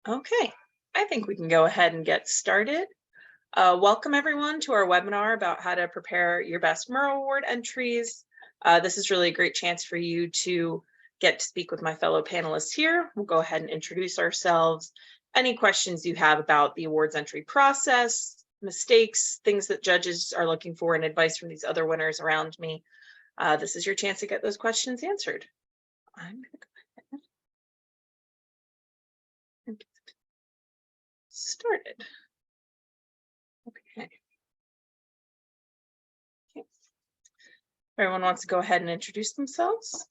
Okay, I think we can go ahead and get started. Welcome everyone to our webinar about how to prepare your best Murrow Award entries. This is really a great chance for you to get to speak with my fellow panelists here. We'll go ahead and introduce ourselves. Any questions you have about the awards entry process, mistakes, things that judges are looking for, and advice from these other winners around me. This is your chance to get those questions answered. I'm going to go ahead and get started. Okay. Everyone wants to go ahead and introduce themselves.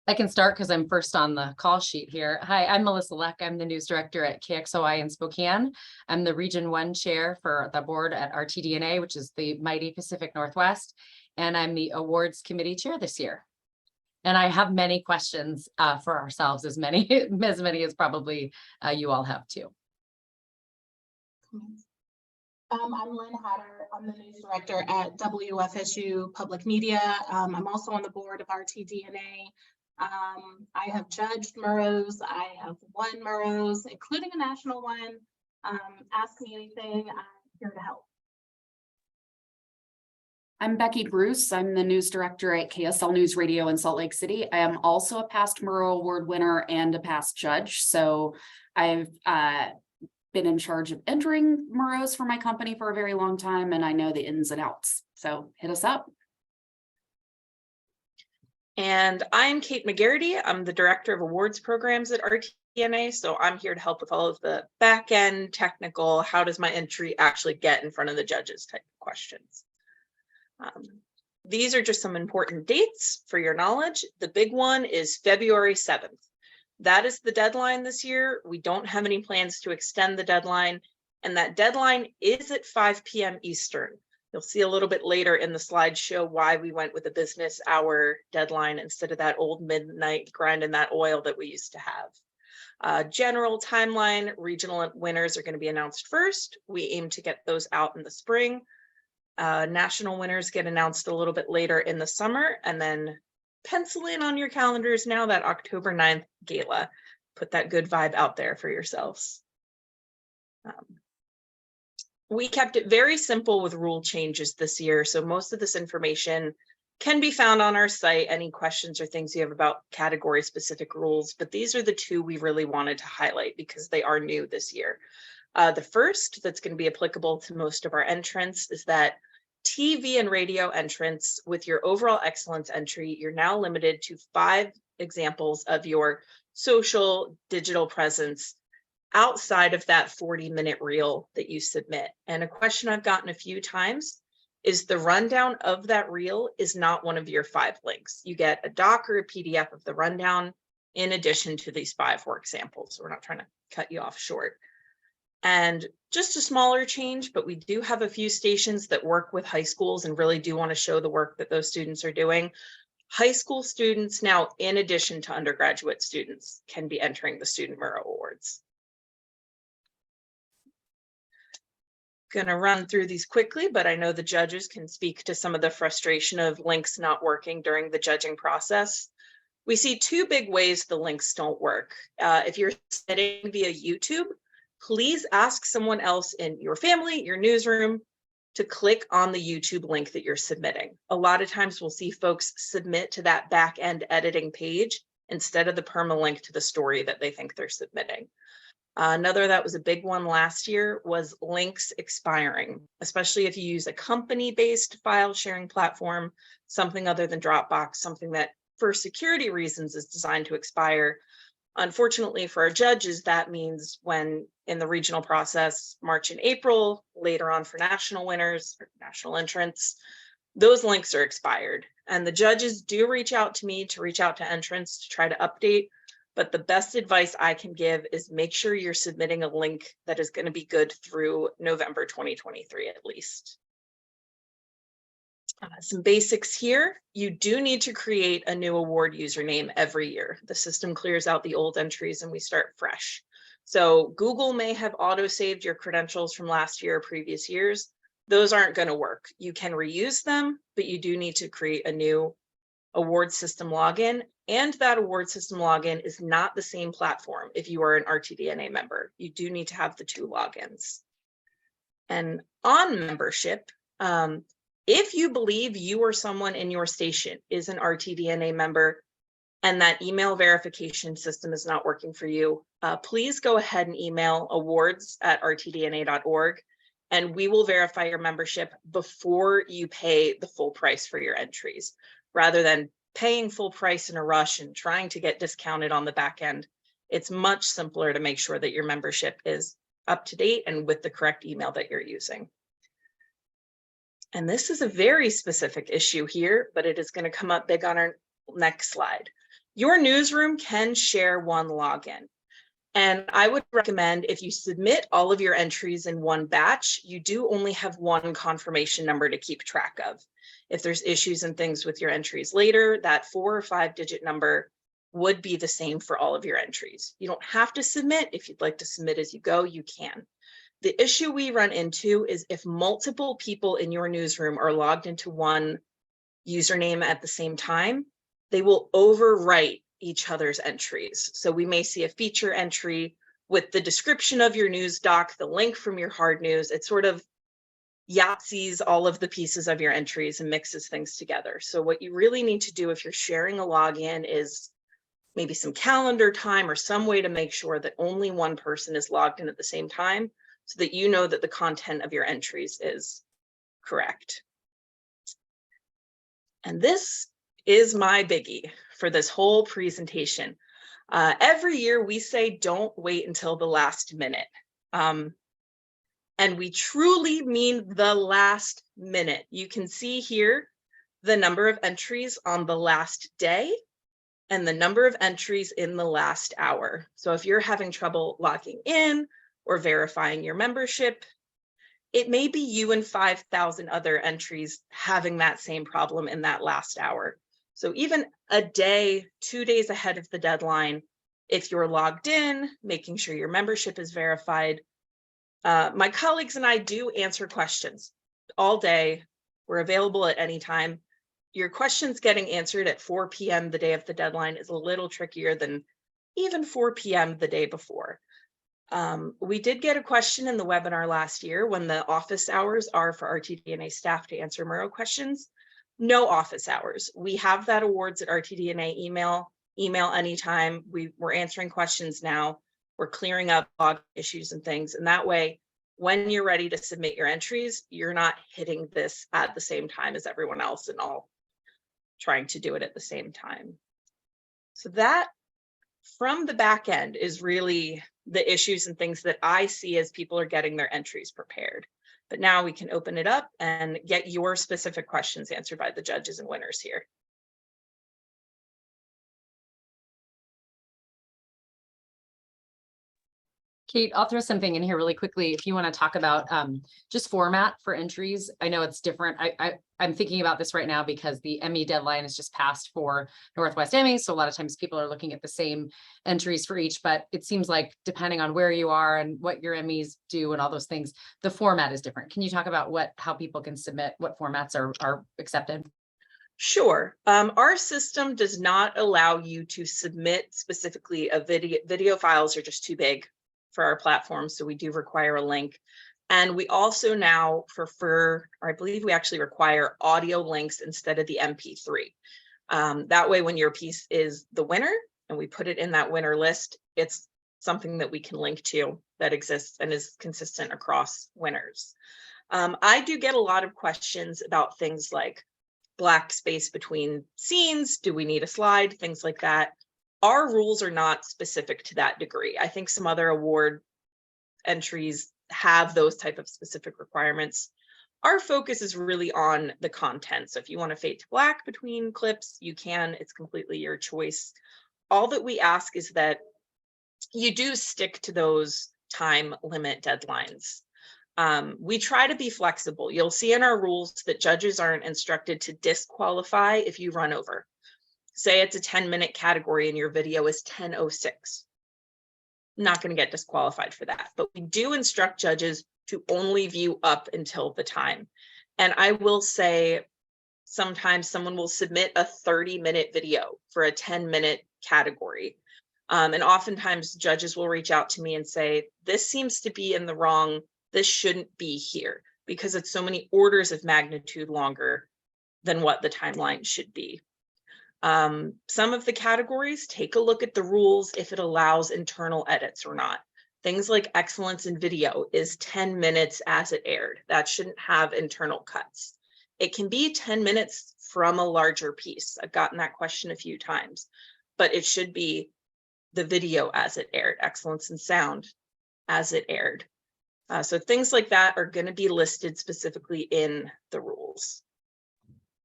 I can start because I'm first on the call sheet here. Hi, I'm Melissa Leck. I'm the news director at KXOI in Spokane. I'm the Region 1 chair for the board at RTDNA, which is the mighty Pacific Northwest. And I'm the awards committee chair this year. And I have many questions for ourselves, as many as probably you all have too. I'm Lynn Hatter. I'm the news director at WFSU Public Media. I'm also on the board of RTDNA. I have judged Murrows. I have won Murrows, including a national one. Ask me anything. I'm here to help. I'm Becky Bruce. I'm the news director at KSL News Radio in Salt Lake City. I am also a past Murrow Award winner and a past judge. So I've been in charge of entering Murrows for my company for a very long time, and I know the ins and outs. So hit us up. And I'm Kate McGarity. I'm the director of awards programs at RTDNA. So I'm here to help with all of the back end technical, how does my entry actually get in front of the judges type of questions. These are just some important dates for your knowledge. The big one is February 7th. That is the deadline this year. We don't have any plans to extend the deadline, and that deadline is at 5 p.m. Eastern. You'll see a little bit later in the slideshow why we went with a business hour deadline instead of that old midnight grinding that oil that we used to have. General timeline, regional winners are going to be announced first. We aim to get those out in the spring. National winners get announced a little bit later in the summer, and then pencil in on your calendars now that October 9th gala. Put that good vibe out there for yourselves. We kept it very simple with rule changes this year, so most of this information can be found on our site. Any questions or things you have about category specific rules, but these are the two we really wanted to highlight because they are new this year. The first that's going to be applicable to most of our entrants is that TV and radio entrants with your overall excellence entry, you're now limited to 5 examples of your social digital presence outside of that 40-minute reel that you submit. And a question I've gotten a few times is the rundown of that reel is not one of your 5 links. You get a doc or a PDF of the rundown in addition to these 5 work samples. So we're not trying to cut you off short. And just a smaller change, but we do have a few stations that work with high schools and really do want to show the work that those students are doing. High school students now, in addition to undergraduate students, can be entering the Student Murrow Awards. Gonna run through these quickly, but I know the judges can speak to some of the frustration of links not working during the judging process. We see 2 big ways the links don't work. If you're submitting via YouTube, please ask someone else in your family, your newsroom, to click on the YouTube link that you're submitting. A lot of times we'll see folks submit to that back end editing page instead of the permalink to the story that they think they're submitting. Another that was a big one last year was links expiring, especially if you use a company-based file sharing platform, something other than Dropbox, something that for security reasons is designed to expire. Unfortunately for our judges, that means when in the regional process, March and April, later on for national winners, or national entrants, those links are expired. And the judges do reach out to me to reach out to entrants to try to update. But the best advice I can give is make sure you're submitting a link that is going to be good through November 2023 at least. Some basics here. You do need to create a new award username every year. The system clears out the old entries and we start fresh. So Google may have auto-saved your credentials from last year or previous years. Those aren't going to work. You can reuse them, but you do need to create a new award system login, and that award system login is not the same platform if you are an RTDNA member. You do need to have the 2 logins. And on membership, if you believe you or someone in your station is an RTDNA member and that email verification system is not working for you, please go ahead and email awards@rtdna.org, and we will verify your membership before you pay the full price for your entries, rather than paying full price in a rush and trying to get discounted on the back end. It's much simpler to make sure that your membership is up to date and with the correct email that you're using. And this is a very specific issue here, but it is going to come up big on our next slide. Your newsroom can share one login. And I would recommend, if you submit all of your entries in one batch, you do only have one confirmation number to keep track of. If there's issues and things with your entries later, that 4 or 5 digit number would be the same for all of your entries. You don't have to submit. If you'd like to submit as you go, you can. The issue we run into is if multiple people in your newsroom are logged into one username at the same time, they will overwrite each other's entries. So we may see a feature entry with the description of your news doc, the link from your hard news. It sort of Yahtzees all of the pieces of your entries and mixes things together. So what you really need to do if you're sharing a login is maybe some calendar time or some way to make sure that only one person is logged in at the same time, so that you know that the content of your entries is correct. And this is my biggie for this whole presentation. Every year we say, don't wait until the last minute. And we truly mean the last minute. You can see here the number of entries on the last day and the number of entries in the last hour. So if you're having trouble logging in or verifying your membership, it may be you and 5,000 other entries having that same problem in that last hour. So even a day, 2 days ahead of the deadline, if you're logged in, making sure your membership is verified. My colleagues and I do answer questions all day. We're available at any time. Your questions getting answered at 4 p.m. the day of the deadline is a little trickier than even 4 p.m. the day before. We did get a question in the webinar last year when the office hours are for RTDNA staff to answer Murrow questions. No office hours. We have that awards at RTDNA email anytime. We're answering questions now. We're clearing up log issues and things. And that way, when you're ready to submit your entries, you're not hitting this at the same time as everyone else and all trying to do it at the same time. So that from the back end is really the issues and things that I see as people are getting their entries prepared. But now we can open it up and get your specific questions answered by the judges and winners here. Kate, I'll throw something in here really quickly. If you want to talk about just format for entries, I know it's different. I'm thinking about this right now because the Emmy deadline is just passed for Northwest Emmy. So a lot of times people are looking at the same entries for each, but it seems like depending on where you are and what your Emmys do and all those things, the format is different. Can you talk about how people can submit, what formats are accepted? Sure. Our system does not allow you to submit specifically a video files are just too big for our platform. So we do require a link. And we also now or I believe we actually require audio links instead of the MP3. That way, when your piece is the winner and we put it in that winner list, it's something that we can link to that exists and is consistent across winners. I do get a lot of questions about things like black space between scenes. Do we need a slide? Things like that. Our rules are not specific to that degree. I think some other award entries have those type of specific requirements. Our focus is really on the content. So if you want to fade to black between clips, you can. It's completely your choice. All that we ask is that you do stick to those time limit deadlines. We try to be flexible. You'll see in our rules that judges aren't instructed to disqualify if you run over. Say it's a 10-minute category and your video is 10:06. Not going to get disqualified for that, but we do instruct judges to only view up until the time. And I will say sometimes someone will submit a 30-minute video for a 10-minute category. And oftentimes judges will reach out to me and say, this seems to be in the wrong, this shouldn't be here, because it's so many orders of magnitude longer than what the timeline should be. Some of the categories, take a look at the rules if it allows internal edits or not. Things like excellence in video is 10 minutes as it aired. That shouldn't have internal cuts. It can be 10 minutes from a larger piece. I've gotten that question a few times, but it should be the video as it aired, excellence in sound as it aired. So things like that are going to be listed specifically in the rules.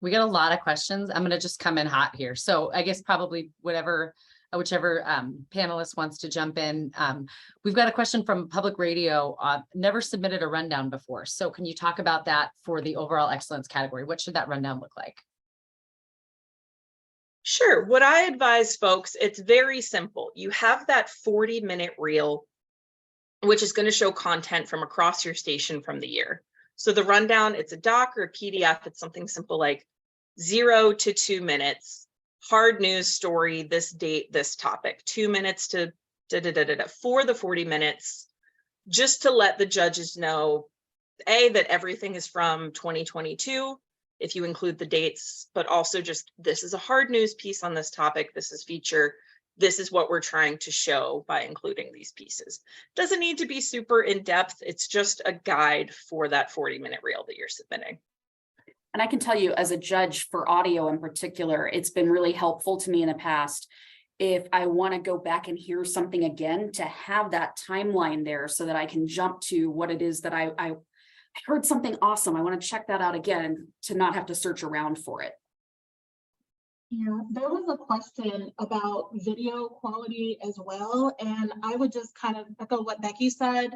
We got a lot of questions. I'm going to just come in hot here. So I guess probably whichever panelist wants to jump in. We've got a question from Public Radio, never submitted a rundown before. So can you talk about that for the overall excellence category? What should that rundown look like? Sure. What I advise folks, it's very simple. You have that 40-minute reel, which is going to show content from across your station from the year. So the rundown, it's a doc or a PDF. It's something simple like 0 to 2 minutes, hard news story, this date, this topic, 2 minutes to for the 40 minutes, just to let the judges know, A, that everything is from 2022, if you include the dates, but also just, this is a hard news piece on this topic, this is feature, this is what we're trying to show by including these pieces. Doesn't need to be super in-depth, it's just a guide for that 40-minute reel that you're submitting. And I can tell you, as a judge for audio in particular, it's been really helpful to me in the past. If I want to go back and hear something again, to have that timeline there so that I can jump to what it is that I heard something awesome. I want to check that out again, to not have to search around for it. Yeah, there was a question about video quality as well, and I would just kind of echo what Becky said.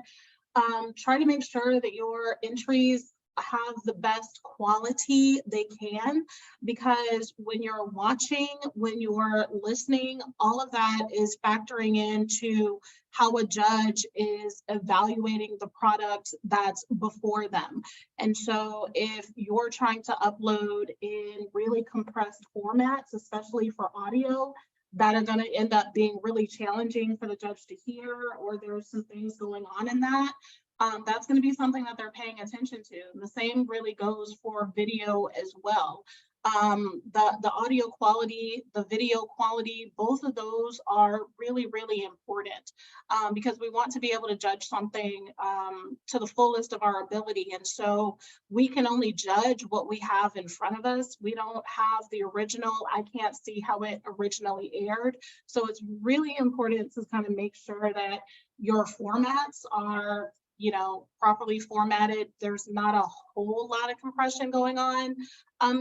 Try to make sure that your entries have the best quality they can, because when you're watching, when you're listening, all of that is factoring into how a judge is evaluating the product that's before them. And so if you're trying to upload in really compressed formats, especially for audio, that are going to end up being really challenging for the judge to hear, or there's some things going on in that, that's going to be something that they're paying attention to. And the same really goes for video as well. The audio quality, the video quality, both of those are really, really important, because we want to be able to judge something to the fullest of our ability. And so we can only judge what we have in front of us. We don't have the original. I can't see how it originally aired. So it's really important to kind of make sure that your formats are, you know, properly formatted. There's not a whole lot of compression going on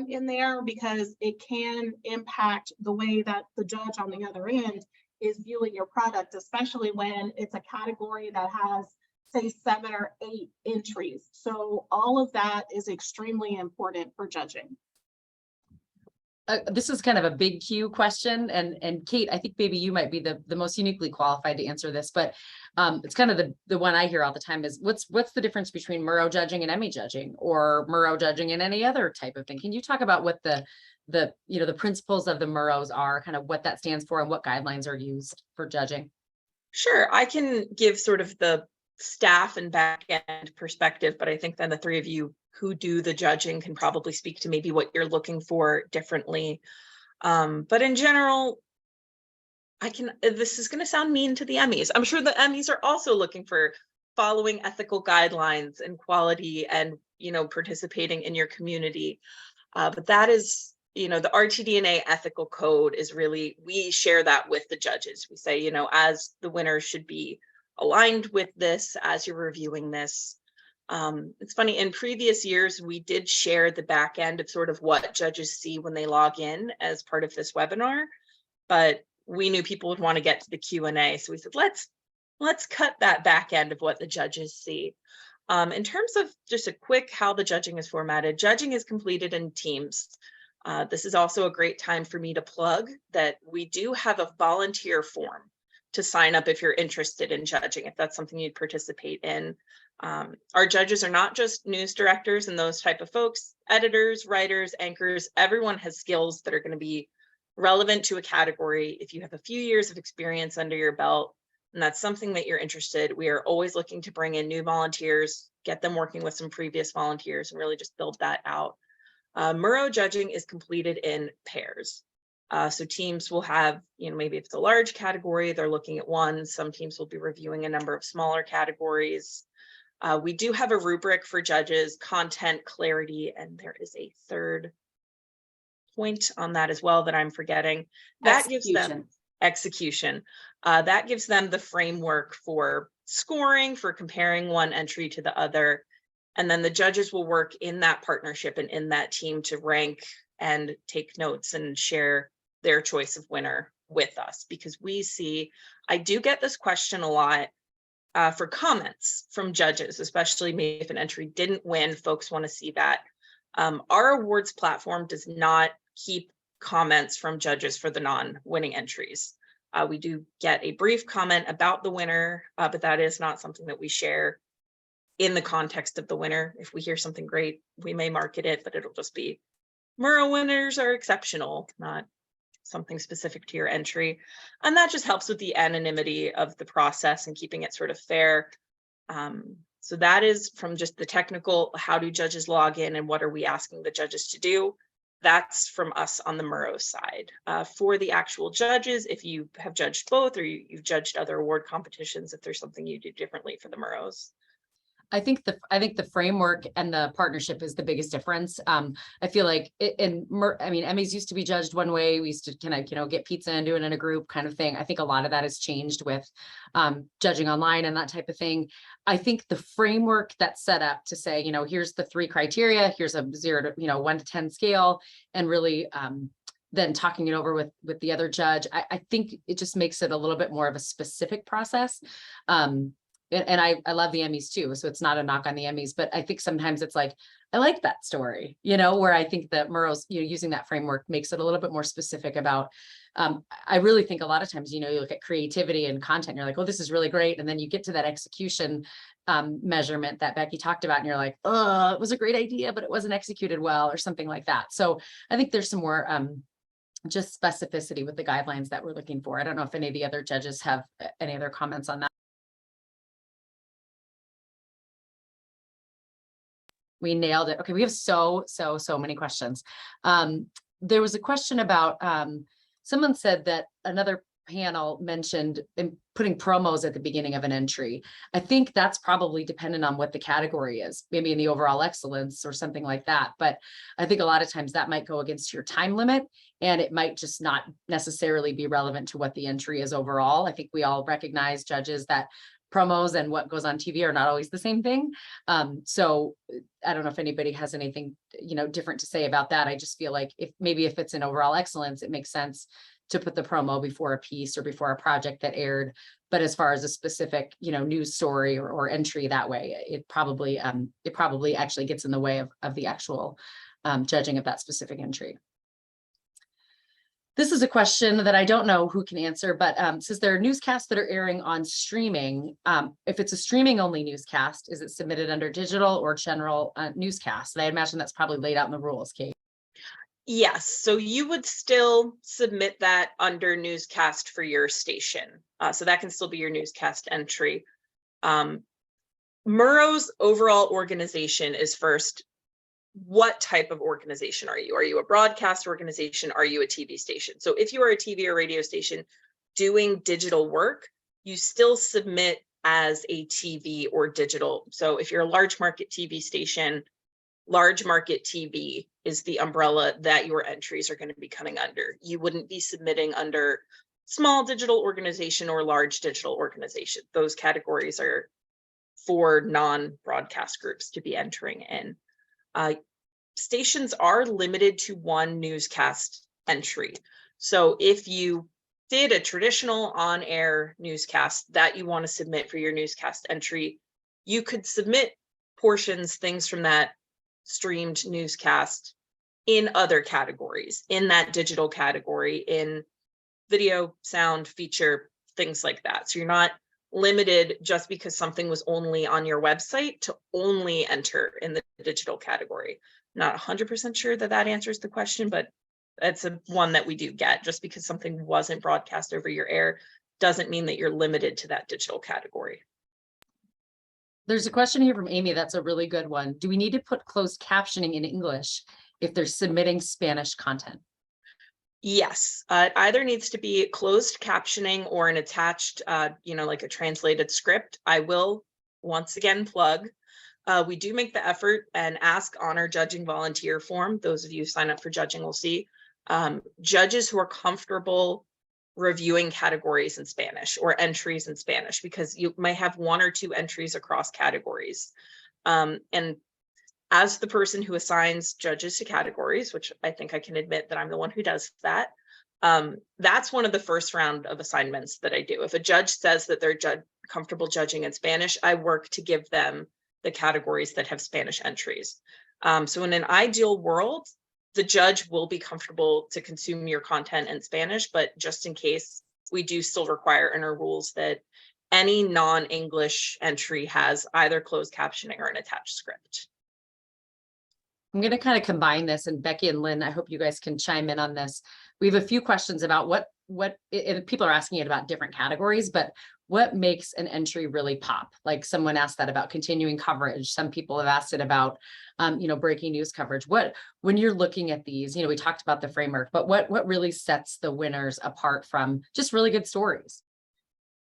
in there, because it can impact the way that the judge on the other end is viewing your product, especially when it's a category that has, say, 7 or 8 entries. So all of that is extremely important for judging. This is kind of a big Q question, and Kate, I think maybe you might be the most uniquely qualified to answer this, but it's kind of the one I hear all the time is, what's the difference between Murrow judging and Emmy judging, or Murrow judging and any other type of thing? Can you talk about what the principles of the Murrows are, kind of what that stands for, and what guidelines are used for judging? Sure, I can give sort of the staff and back end perspective, but I think then the three of you who do the judging can probably speak to maybe what you're looking for differently. But in general, this is going to sound mean to the Emmys. I'm sure the Emmys are also looking for following ethical guidelines and quality and, you know, participating in your community. But that is, you know, the RTDNA ethical code is really, we share that with the judges. We say, you know, as the winner should be aligned with this as you're reviewing this. It's funny, in previous years, we did share the back end of sort of what judges see when they log in as part of this webinar, but we knew people would want to get to the Q&A. So we said, let's cut that back end of what the judges see. In terms of just a quick how the judging is formatted, judging is completed in teams. This is also a great time for me to plug that we do have a volunteer form to sign up if you're interested in judging, if that's something you'd participate in. Our judges are not just news directors and those type of folks, editors, writers, anchors, everyone has skills that are going to be relevant to a category. If you have a few years of experience under your belt, and that's something that you're interested, we are always looking to bring in new volunteers, get them working with some previous volunteers, and really just build that out. Murrow judging is completed in pairs. So teams will have, maybe if it's a large category, they're looking at one. Some teams will be reviewing a number of smaller categories. We do have a rubric for judges, content, clarity, and there is a third point on that as well that I'm forgetting. That gives them execution. That gives them the framework for scoring, for comparing one entry to the other. And then the judges will work in that partnership and in that team to rank and take notes and share their choice of winner with us, because we see, I do get this question a lot for comments from judges, especially maybe if an entry didn't win, folks want to see that. Our awards platform does not keep comments from judges for the non-winning entries. We do get a brief comment about the winner, but that is not something that we share in the context of the winner. If we hear something great, we may market it, but it'll just be Murrow winners are exceptional, not something specific to your entry. And that just helps with the anonymity of the process and keeping it sort of fair. So that is from just the technical, how do judges log in and what are we asking the judges to do? That's from us on the Murrow side. For the actual judges, if you have judged both or you've judged other award competitions, if there's something you do differently for the Murrows. I think the framework and the partnership is the biggest difference. I feel like Emmys used to be judged one way. We used to kind of, get pizza and do it in a group kind of thing. I think a lot of that has changed with judging online and that type of thing. I think the framework that's set up to say, here's the 3 criteria, here's a 0 to 1 to 10 scale, and really then talking it over with the other judge. I think it just makes it a little bit more of a specific process. And I love the Emmys too, so it's not a knock on the Emmys, but I think sometimes it's like, I like that story, where I think that Murrow's, using that framework makes it a little bit more specific about, I really think a lot of times, you look at creativity and content, you're like, oh, this is really great. And then you get to that execution measurement that Becky talked about, and you're like, oh, it was a great idea, but it wasn't executed well, or something like that. So I think there's some more just specificity with the guidelines that we're looking for. I don't know if any of the other judges have any other comments on that. We nailed it. Okay, we have so many questions. There was a question about, someone said that another panel mentioned putting promos at the beginning of an entry. I think that's probably dependent on what the category is, maybe in the overall excellence or something like that. But I think a lot of times that might go against your time limit, and it might just not necessarily be relevant to what the entry is overall. I think we all recognize, judges, that promos and what goes on TV are not always the same thing. So I don't know if anybody has anything, different to say about that. I just feel like if it's an overall excellence, it makes sense to put the promo before a piece or before a project that aired. But as far as a specific, news story or entry that way, it probably actually gets in the way of the actual judging of that specific entry. This is a question that I don't know who can answer, but since there are newscasts that are airing on streaming, if it's a streaming only newscast, is it submitted under digital or general newscast? And I imagine that's probably laid out in the rules, Kate. Yes, so you would still submit that under newscast for your station. So that can still be your newscast entry. Murrow's overall organization is first, what type of organization are you? Are you a broadcast organization? Are you a TV station? So if you are a TV or radio station doing digital work, you still submit as a TV or digital. So if you're a large market TV station, large market TV is the umbrella that your entries are going to be coming under. You wouldn't be submitting under small digital organization or large digital organization. Those categories are for non-broadcast groups to be entering in. Stations are limited to 1 newscast entry. So if you did a traditional on-air newscast that you want to submit for your newscast entry, you could submit portions, things from that streamed newscast in other categories, in that digital category, in video, sound, feature, things like that. So you're not limited just because something was only on your website to only enter in the digital category. Not 100% sure that that answers the question, but that's one that we do get. Just because something wasn't broadcast over your air doesn't mean that you're limited to that digital category. There's a question here from Amy. That's a really good one. Do we need to put closed captioning in English if they're submitting Spanish content? Yes, it either needs to be closed captioning or an attached, like a translated script. I will once again plug, we do make the effort and ask on our judging volunteer form. Those of you who sign up for judging will see judges who are comfortable reviewing categories in Spanish or entries in Spanish, because you might have one or two entries across categories. And as the person who assigns judges to categories, which I think I can admit that I'm the one who does that, that's one of the first round of assignments that I do. If a judge says that they're comfortable judging in Spanish, I work to give them the categories that have Spanish entries. So in an ideal world, the judge will be comfortable to consume your content in Spanish, but just in case, we do still require in our rules that any non-English entry has either closed captioning or an attached script. I'm going to kind of combine this, and Becky and Lynn, I hope you guys can chime in on this. We have a few questions about what people are asking it about different categories, but what makes an entry really pop? Like someone asked that about continuing coverage. Some people have asked it about, breaking news coverage. When you're looking at these, we talked about the framework, but what really sets the winners apart from just really good stories?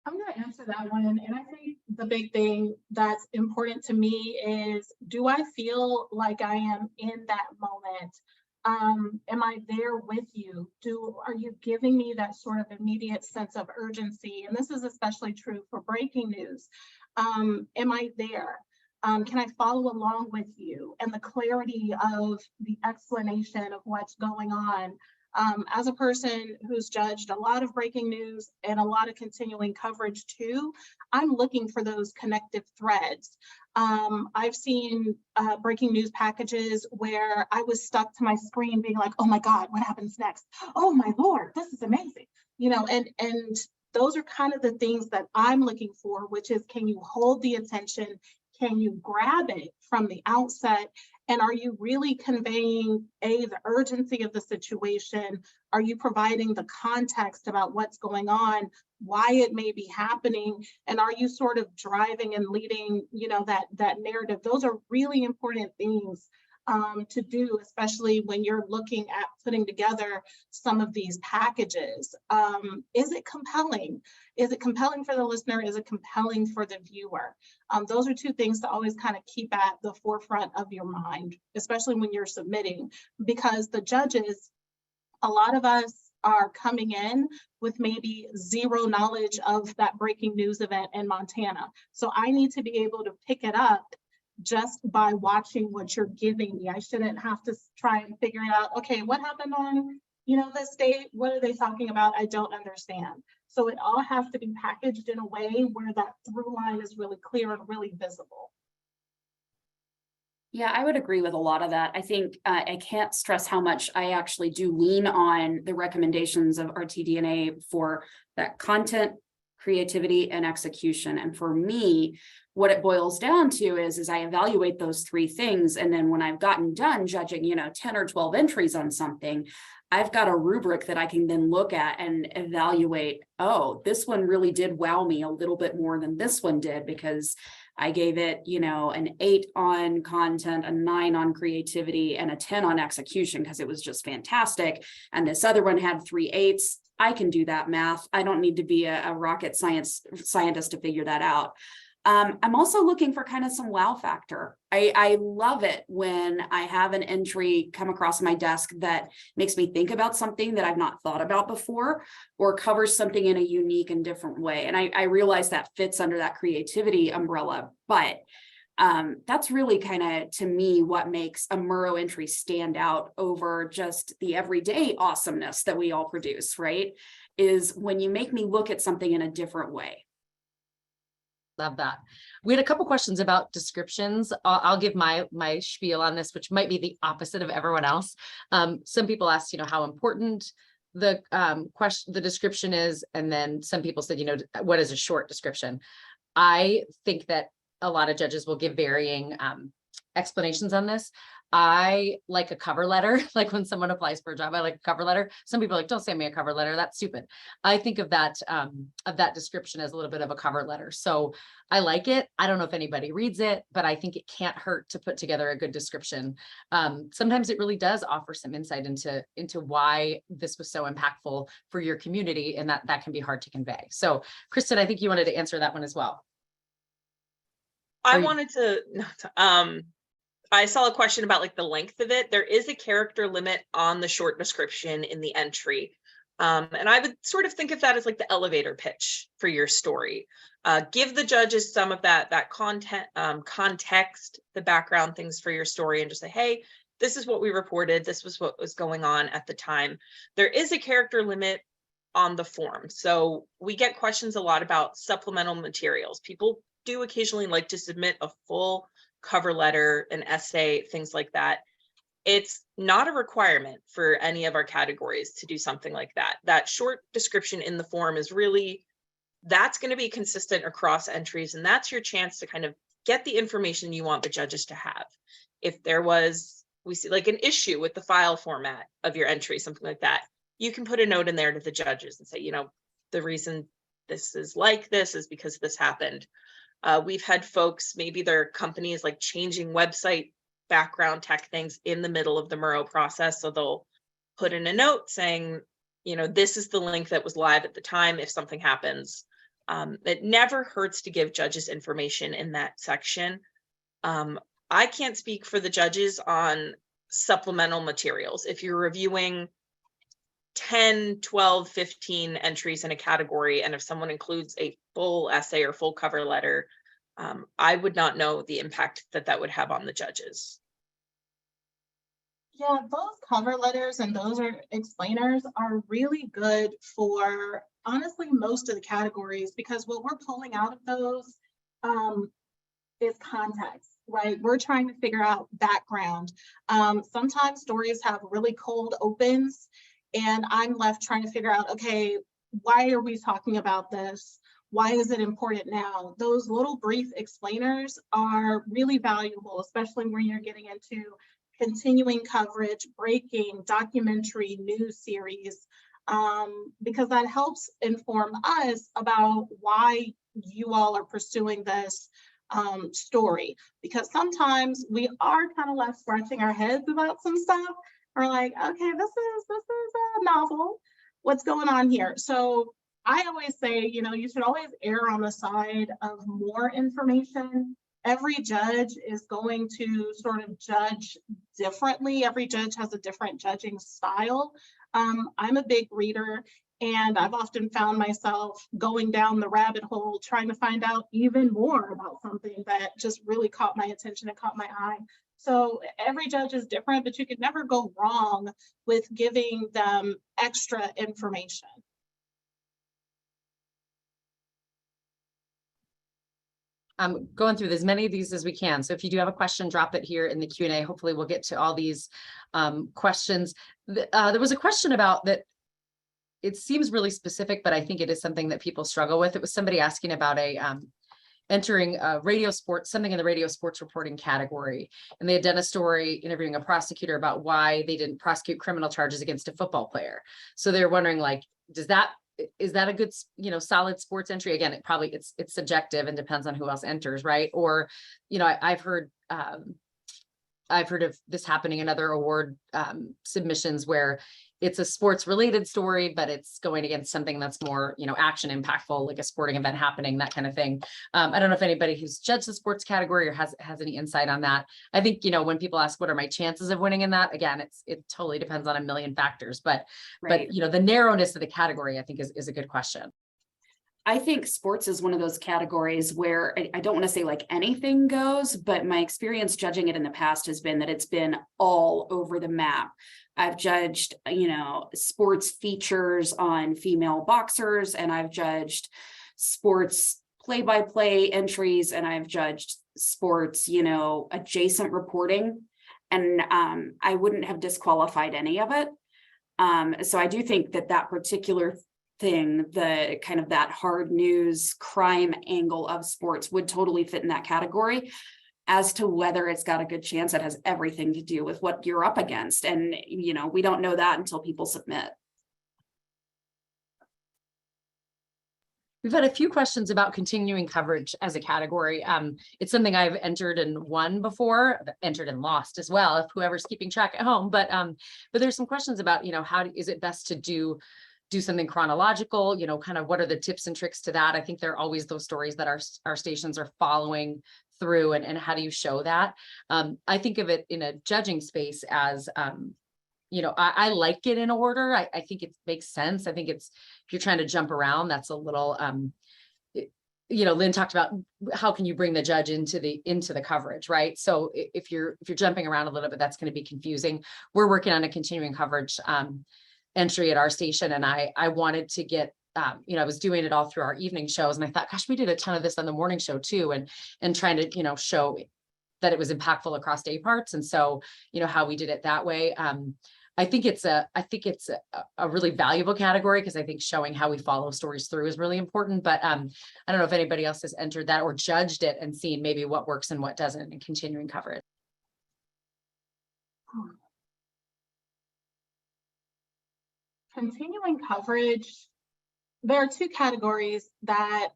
I'm going to answer that one. And I think the big thing that's important to me is, do I feel like I am in that moment? Am I there with you? Are you giving me that sort of immediate sense of urgency? And this is especially true for breaking news. Am I there? Can I follow along with you? And the clarity of the explanation of what's going on. As a person who's judged a lot of breaking news and a lot of continuing coverage too, I'm looking for those connective threads. I've seen breaking news packages where I was stuck to my screen being like, oh my God, what happens next? Oh my Lord, this is amazing. And those are kind of the things that I'm looking for, which is, can you hold the attention? Can you grab it from the outset? And are you really conveying the urgency of the situation? Are you providing the context about what's going on, why it may be happening? And are you sort of driving and leading, that narrative? Those are really important things to do, especially when you're looking at putting together some of these packages. Is it compelling? Is it compelling for the listener? Is it compelling for the viewer? Those are two things to always kind of keep at the forefront of your mind, especially when you're submitting, because the judges, a lot of us are coming in with maybe zero knowledge of that breaking news event in Montana. So I need to be able to pick it up just by watching what you're giving me. I shouldn't have to try and figure it out. Okay, what happened on, this date? What are they talking about? I don't understand. So it all has to be packaged in a way where that through line is really clear and really visible. Yeah, I would agree with a lot of that. I think I can't stress how much I actually do lean on the recommendations of RTDNA for that content, creativity, and execution. And for me, what it boils down to is I evaluate those three things. And then when I've gotten done judging, 10 or 12 entries on something, I've got a rubric that I can then look at and evaluate, oh, this one really did wow me a little bit more than this one did, because I gave it, an 8 on content, a 9 on creativity, and a 10 on execution because it was just fantastic. And this other one had 3 8s. I can do that math. I don't need to be a rocket scientist to figure that out. I'm also looking for kind of some wow factor. I love it when I have an entry come across my desk that makes me think about something that I've not thought about before, or covers something in a unique and different way. And I realize that fits under that creativity umbrella, but that's really kind of, to me, what makes a Murrow entry stand out over just the everyday awesomeness that we all produce, right? Is when you make me look at something in a different way. Love that. We had a couple questions about descriptions. I'll give my spiel on this, which might be the opposite of everyone else. Some people asked, how important the question, the description is, and then some people said, what is a short description? I think that a lot of judges will give varying explanations on this. I like a cover letter. Like when someone applies for a job, I like a cover letter. Some people are like, don't send me a cover letter. That's stupid. I think of that description as a little bit of a cover letter. So I like it. I don't know if anybody reads it, but I think it can't hurt to put together a good description. Sometimes it really does offer some insight into why this was so impactful for your community, and that can be hard to convey. So Kristen, I think you wanted to answer that one as well. I wanted to, I saw a question about like the length of it. There is a character limit on the short description in the entry. And I would sort of think of that as like the elevator pitch for your story. Give the judges some of that content, context, the background things for your story, and just say, hey, this is what we reported. This was what was going on at the time. There is a character limit on the form. So we get questions a lot about supplemental materials. People do occasionally like to submit a full cover letter, an essay, things like that. It's not a requirement for any of our categories to do something like that. That short description in the form is really, that's going to be consistent across entries, and that's your chance to kind of get the information you want the judges to have. If there was, we see like an issue with the file format of your entry, something like that, you can put a note in there to the judges and say, the reason this is like this is because this happened. We've had folks, maybe their company is like changing website background tech things in the middle of the Murrow process. So they'll put in a note saying, this is the link that was live at the time if something happens. It never hurts to give judges information in that section. I can't speak for the judges on supplemental materials. If you're reviewing 10, 12, 15 entries in a category, and if someone includes a full essay or full cover letter, I would not know the impact that would have on the judges. Yeah, those cover letters and those explainers are really good for honestly most of the categories, because what we're pulling out of those is context, right? We're trying to figure out background. Sometimes stories have really cold opens, and I'm left trying to figure out, okay, why are we talking about this? Why is it important now? Those little brief explainers are really valuable, especially when you're getting into continuing coverage, breaking, documentary, news series, because that helps inform us about why you all are pursuing this story. Because sometimes we are kind of left scratching our heads about some stuff. We're like, okay, this is a novel. What's going on here? So I always say, you should always err on the side of more information. Every judge is going to sort of judge differently. Every judge has a different judging style. I'm a big reader, and I've often found myself going down the rabbit hole trying to find out even more about something that just really caught my attention and caught my eye. So every judge is different, but you could never go wrong with giving them extra information. I'm going through as many of these as we can. So if you do have a question, drop it here in the Q&A. Hopefully we'll get to all these questions. There was a question about that. It seems really specific, but I think it is something that people struggle with. It was somebody asking about entering radio sports, something in the radio sports reporting category. And they had done a story interviewing a prosecutor about why they didn't prosecute criminal charges against a football player. So they're wondering, like, is that a good, solid sports entry? Again, it's subjective and depends on who else enters, right? Or, I've heard of this happening in other award submissions where it's a sports related story, but it's going against something that's more, action impactful, like a sporting event happening, that kind of thing. I don't know if anybody who's judged the sports category or has any insight on that. I think, when people ask, what are my chances of winning in that? Again, it totally depends on a million factors, but the narrowness of the category, I think is a good question. I think sports is one of those categories where I don't want to say like anything goes, but my experience judging it in the past has been that it's been all over the map. I've judged, sports features on female boxers, and I've judged sports play-by-play entries, and I've judged sports, adjacent reporting. And I wouldn't have disqualified any of it. So I do think that that particular thing, the kind of that hard news crime angle of sports would totally fit in that category. As to whether it's got a good chance, it has everything to do with what you're up against. And, you know, we don't know that until people submit. We've had a few questions about continuing coverage as a category. It's something I've entered and won before, entered and lost as well, if whoever's keeping track at home. But there's some questions about, you know, is it best to do something chronological, you know, kind of what are the tips and tricks to that? I think there are always those stories that our stations are following through, and how do you show that? I think of it in a judging space as, you know, I like it in order. I think it makes sense. I think it's, if you're trying to jump around, that's a little, you know, Lynn talked about how can you bring the judge into the coverage, right? So if you're jumping around a little bit, that's going to be confusing. We're working on a continuing coverage entry at our station, and I wanted to get, you know, I was doing it all through our evening shows, and I thought, gosh, we did a ton of this on the morning show too, and trying to, you know, show that it was impactful across day parts. And so, you know, how we did it that way. I think it's a really valuable category, because I think showing how we follow stories through is really important. But I don't know if anybody else has entered that or judged it and seen maybe what works and what doesn't in continuing coverage. Continuing coverage, there are two categories that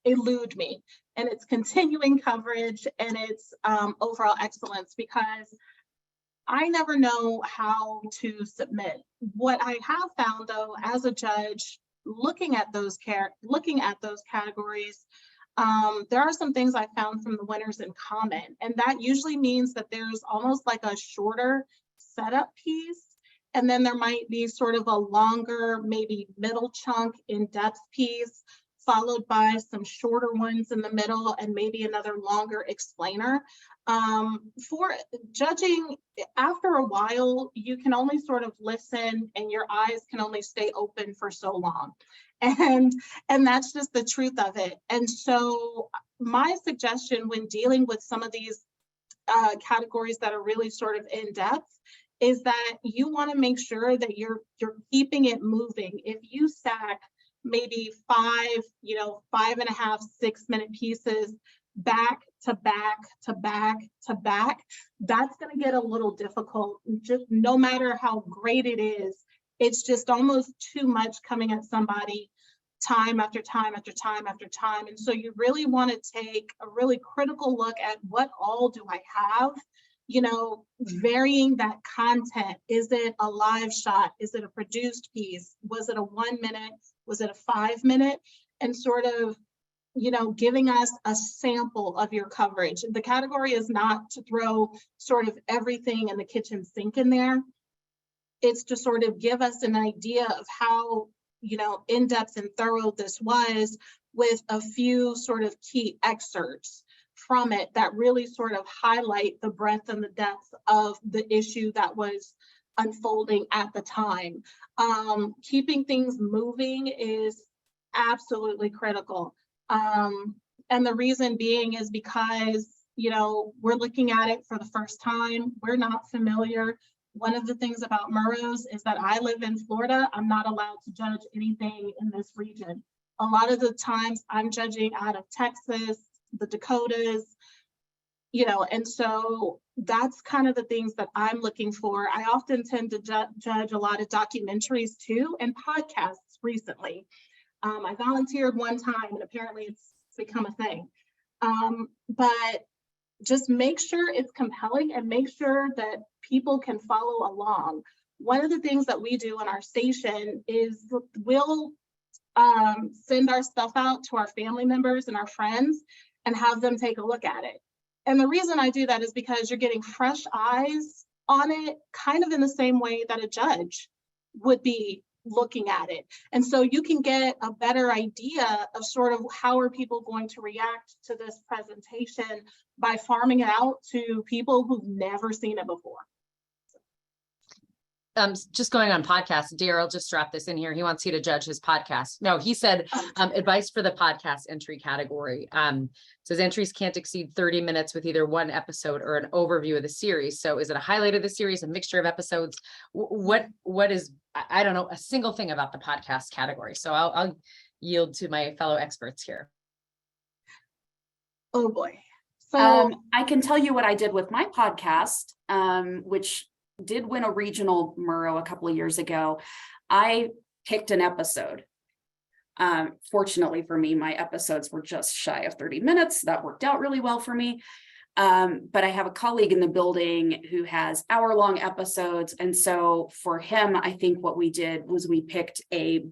elude me, and it's continuing coverage and it's overall excellence, because I never know how to submit. What I have found, though, as a judge, looking at those categories, there are some things I found from the winners in common, and that usually means that there's almost like a shorter setup piece, and then there might be sort of a longer, maybe middle chunk in-depth piece, followed by some shorter ones in the middle, and maybe another longer explainer. For judging, after a while, you can only sort of listen, and your eyes can only stay open for so long. And that's just the truth of it. And so my suggestion when dealing with some of these categories that are really sort of in depth is that you want to make sure that you're keeping it moving. If you stack maybe 5.5, 6 minute pieces back to back to back to back, that's going to get a little difficult. Just no matter how great it is, it's just almost too much coming at somebody time after time after time after time. And so you really want to take a really critical look at what all do I have, you know, varying that content. Is it a live shot? Is it a produced piece? Was it a 1 minute? Was it a 5 minute? And sort of, you know, giving us a sample of your coverage. The category is not to throw sort of everything in the kitchen sink in there. It's to sort of give us an idea of how, you know, in-depth and thorough this was, with a few sort of key excerpts from it that really sort of highlight the breadth and the depth of the issue that was unfolding at the time. Keeping things moving is absolutely critical. And the reason being is because, you know, we're looking at it for the first time. We're not familiar. One of the things about Murrows is that I live in Florida. I'm not allowed to judge anything in this region. A lot of the times I'm judging out of Texas, the Dakotas, you know, and so that's kind of the things that I'm looking for. I often tend to judge a lot of documentaries too, and podcasts recently. I volunteered one time, and apparently it's become a thing. But just make sure it's compelling and make sure that people can follow along. One of the things that we do on our station is we'll send our stuff out to our family members and our friends and have them take a look at it. And the reason I do that is because you're getting fresh eyes on it, kind of in the same way that a judge would be looking at it. And so you can get a better idea of sort of how are people going to react to this presentation by farming it out to people who've never seen it before. just going on podcast, Daryl just dropped this in here. He wants you to judge his podcast. No, he said, advice for the podcast entry category. Says entries can't exceed 30 minutes with either one episode or an overview of the series. So is it a highlight of the series, a mixture of episodes? What is, I don't know, a single thing about the podcast category. So I'll yield to my fellow experts here. Oh boy. So I can tell you what I did with my podcast, which did win a regional Murrow a couple of years ago. I picked an episode. Fortunately for me, my episodes were just shy of 30 minutes. That worked out really well for me. But I have a colleague in the building who has hour-long episodes. And so for him, I think what we did was we picked a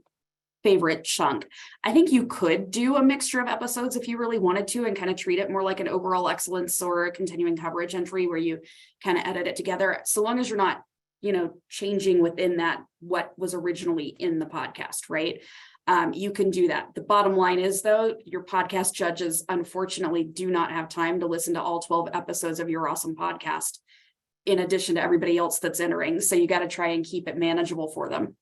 favorite chunk. I think you could do a mixture of episodes if you really wanted to and kind of treat it more like an overall excellence or a continuing coverage entry where you kind of edit it together, so long as you're not, changing within that what was originally in the podcast, right? You can do that. The bottom line is, though, your podcast judges unfortunately do not have time to listen to all 12 episodes of your awesome podcast in addition to everybody else that's entering. So you got to try and keep it manageable for them.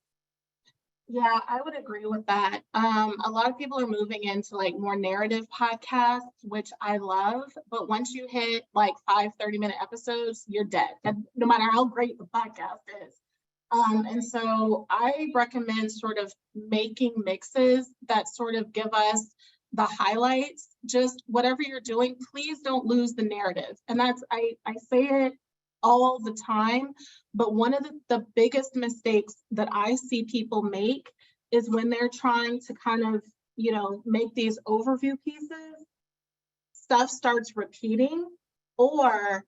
yeah, I would agree with that. A lot of people are moving into like more narrative podcasts, which I love, but once you hit like 5 30-minute episodes, you're dead, and no matter how great the podcast is. And so I recommend sort of making mixes that sort of give us the highlights. Just whatever you're doing, please don't lose the narrative. And that's, I say it all the time, but one of the biggest mistakes that I see people make is when they're trying to kind of, make these overview pieces, stuff starts repeating, or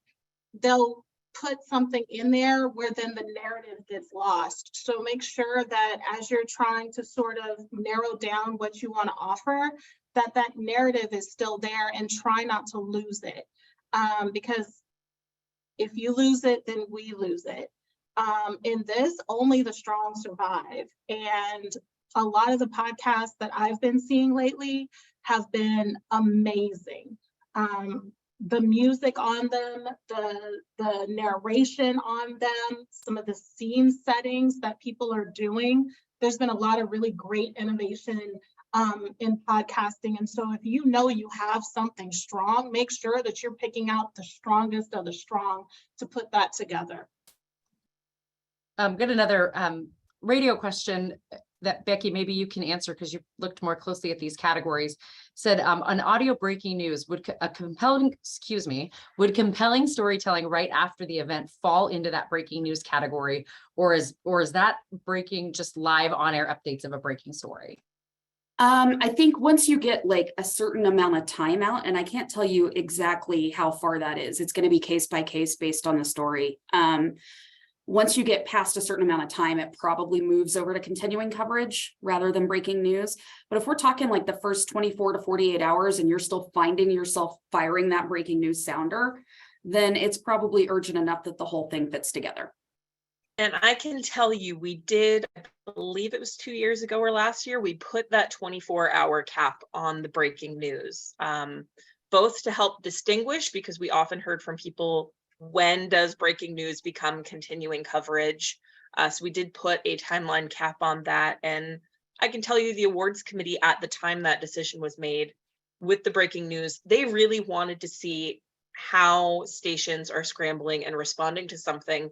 they'll put something in there where then the narrative gets lost. So make sure that as you're trying to sort of narrow down what you want to offer, that narrative is still there, and try not to lose it. Because if you lose it, then we lose it. In this, only the strong survive. And a lot of the podcasts that I've been seeing lately have been amazing. The music on them, the narration on them, some of the scene settings that people are doing. There's been a lot of really great innovation in podcasting. And so if you have something strong, make sure that you're picking out the strongest of the strong to put that together. Got another radio question that Becky, maybe you can answer because you looked more closely at these categories. Said on audio breaking news, would compelling storytelling right after the event fall into that breaking news category, or is that breaking just live on air updates of a breaking story? I think once you get like a certain amount of time out, and I can't tell you exactly how far that is, it's going to be case by case based on the story. Once you get past a certain amount of time, it probably moves over to continuing coverage rather than breaking news. But if we're talking like the first 24 to 48 hours and you're still finding yourself firing that breaking news sounder, then it's probably urgent enough that the whole thing fits together. And I can tell you, we did, I believe it was 2 years ago or last year, we put that 24-hour cap on the breaking news, both to help distinguish, because we often heard from people, when does breaking news become continuing coverage? So we did put a timeline cap on that. And I can tell you the awards committee at the time that decision was made with the breaking news, they really wanted to see how stations are scrambling and responding to something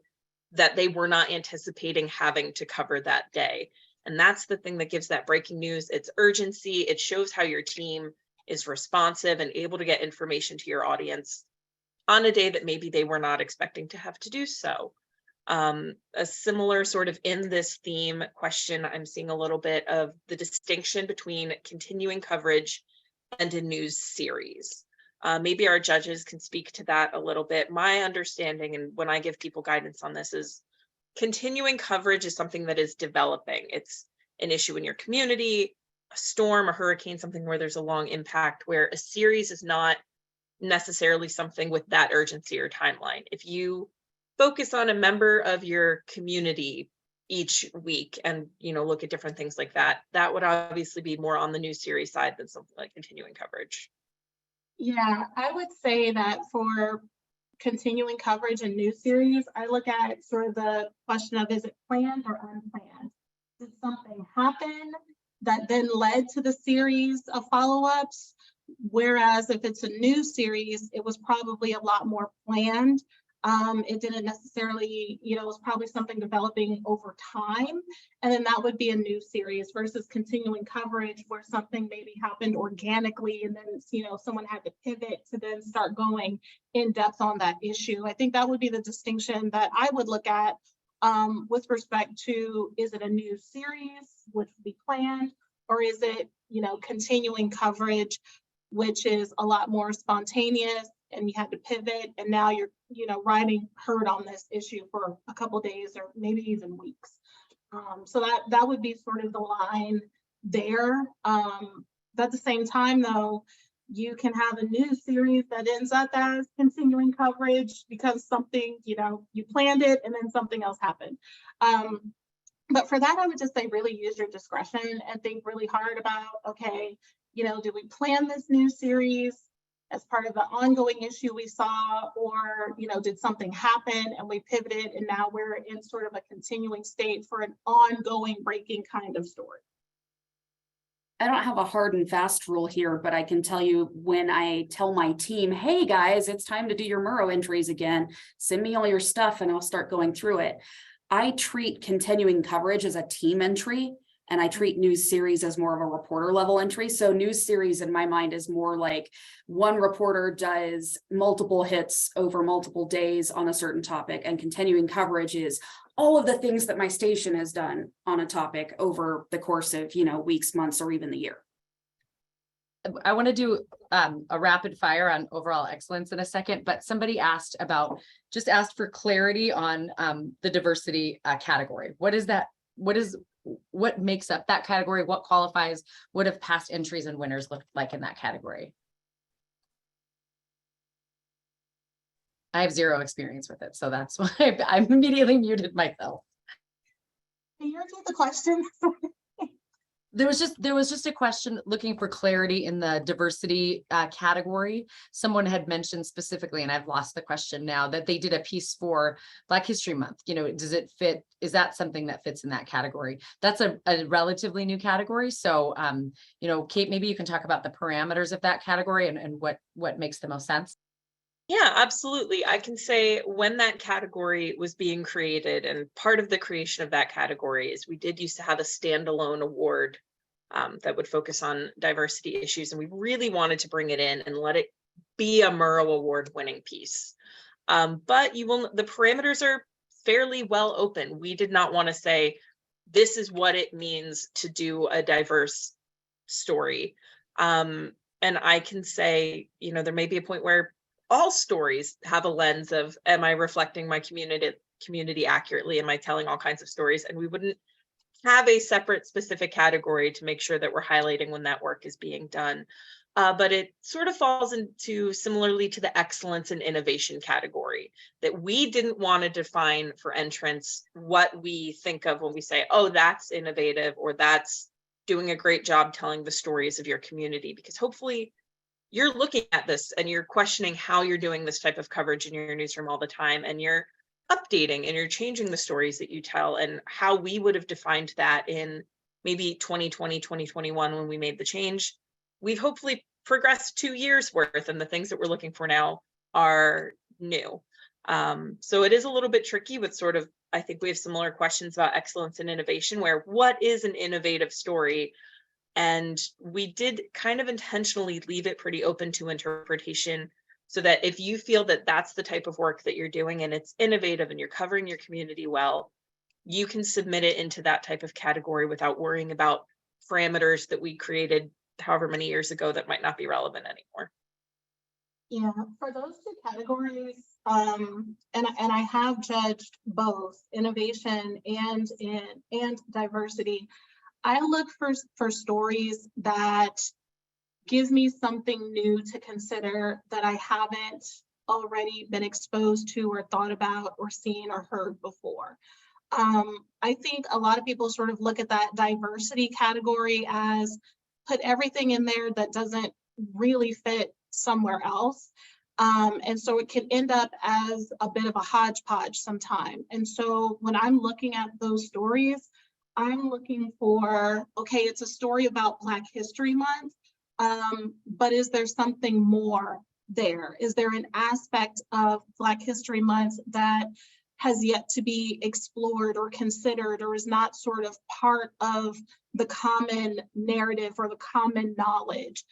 that they were not anticipating having to cover that day. And that's the thing that gives that breaking news its urgency. It shows how your team is responsive and able to get information to your audience on a day that maybe they were not expecting to have to do so. A similar sort of in this theme question, I'm seeing a little bit of the distinction between continuing coverage and a news series. Maybe our judges can speak to that a little bit. My understanding, and when I give people guidance on this, is continuing coverage is something that is developing. It's an issue in your community, a storm, a hurricane, something where there's a long impact, where a series is not necessarily something with that urgency or timeline. If you focus on a member of your community each week and look at different things like that, that would obviously be more on the news series side than something like continuing coverage. Yeah, I would say that for continuing coverage and news series, I look at sort of the question of, is it planned or unplanned? Did something happen that then led to the series of follow-ups? Whereas if it's a new series, it was probably a lot more planned. It didn't necessarily, it was probably something developing over time. And then that would be a new series versus continuing coverage where something maybe happened organically and then, someone had to pivot to then start going in depth on that issue. I think that would be the distinction that I would look at with respect to, is it a new series, which would be planned, or is it, continuing coverage, which is a lot more spontaneous, and you had to pivot, and now you're, riding herd on this issue for a couple days or maybe even weeks. So that would be sort of the line there. At the same time, though, you can have a new series that ends up as continuing coverage because something, you planned it and then something else happened. But for that, I would just say really use your discretion and think really hard about, okay, did we plan this new series as part of the ongoing issue we saw, or, did something happen and we pivoted and now we're in sort of a continuing state for an ongoing breaking kind of story? I don't have a hard and fast rule here, but I can tell you when I tell my team, hey guys, it's time to do your Murrow entries again, send me all your stuff and I'll start going through it. I treat continuing coverage as a team entry, and I treat news series as more of a reporter level entry. So news series in my mind is more like one reporter does multiple hits over multiple days on a certain topic, and continuing coverage is all of the things that my station has done on a topic over the course of, weeks, months, or even the year. I want to do a rapid fire on overall excellence in a second, but somebody asked asked for clarity on the diversity category. What is that? What makes up that category? What qualifies? What have past entries and winners looked like in that category? I have zero experience with it, so that's why I've immediately muted myself. Can you repeat the question? There was just a question looking for clarity in the diversity category. Someone had mentioned specifically, and I've lost the question now, that they did a piece for Black History Month. Does it fit? Is that something that fits in that category? That's a relatively new category. So, Kate, maybe you can talk about the parameters of that category and what makes the most sense. Yeah, absolutely. I can say when that category was being created, and part of the creation of that category is we did used to have a standalone award that would focus on diversity issues. And we really wanted to bring it in and let it be a Murrow Award winning piece. But the parameters are fairly well open. We did not want to say, this is what it means to do a diverse story. And I can say, there may be a point where all stories have a lens of, am I reflecting my community accurately? Am I telling all kinds of stories? And we wouldn't have a separate specific category to make sure that we're highlighting when that work is being done. But it sort of falls into similarly to the excellence and innovation category, that we didn't want to define for entrants what we think of when we say, oh, that's innovative, or that's doing a great job telling the stories of your community, because hopefully you're looking at this and you're questioning how you're doing this type of coverage in your newsroom all the time, and you're updating and you're changing the stories that you tell, and how we would have defined that in maybe 2020, 2021 when we made the change. We've hopefully progressed 2 years worth, and the things that we're looking for now are new. So it is a little bit tricky with sort of, I think we have similar questions about excellence and innovation, where what is an innovative story? And we did kind of intentionally leave it pretty open to interpretation, so that if you feel that that's the type of work that you're doing and it's innovative and you're covering your community well, you can submit it into that type of category without worrying about parameters that we created however many years ago that might not be relevant anymore. Yeah, for those two categories, and I have judged both innovation and diversity. I look for stories that give me something new to consider that I haven't already been exposed to or thought about or seen or heard before. I think a lot of people sort of look at that diversity category as put everything in there that doesn't really fit somewhere else. And so it can end up as a bit of a hodgepodge sometime. And so when I'm looking at those stories, I'm looking for, okay, it's a story about Black History Month, but is there something more there? Is there an aspect of Black History Month that has yet to be explored or considered, or is not sort of part of the common narrative or the common knowledge?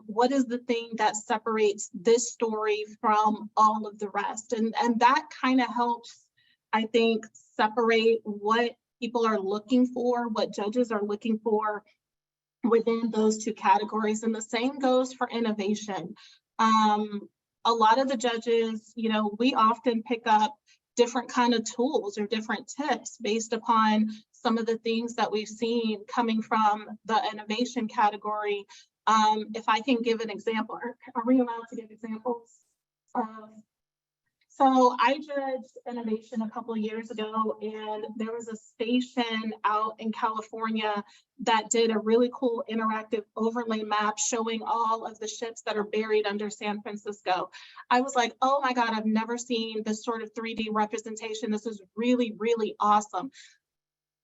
What is the thing that separates this story from all of the rest? And that kind of helps, I think, separate what people are looking for, what judges are looking for within those two categories. And the same goes for innovation. A lot of the judges, you know, we often pick up different kind of tools or different tips based upon some of the things that we've seen coming from the innovation category. If I can give an example, are we allowed to give examples? So I judged innovation a couple of years ago, and there was a station out in California that did a really cool interactive overlay map showing all of the ships that are buried under San Francisco. I was like, oh my God, I've never seen this sort of 3D representation. This is really, really awesome.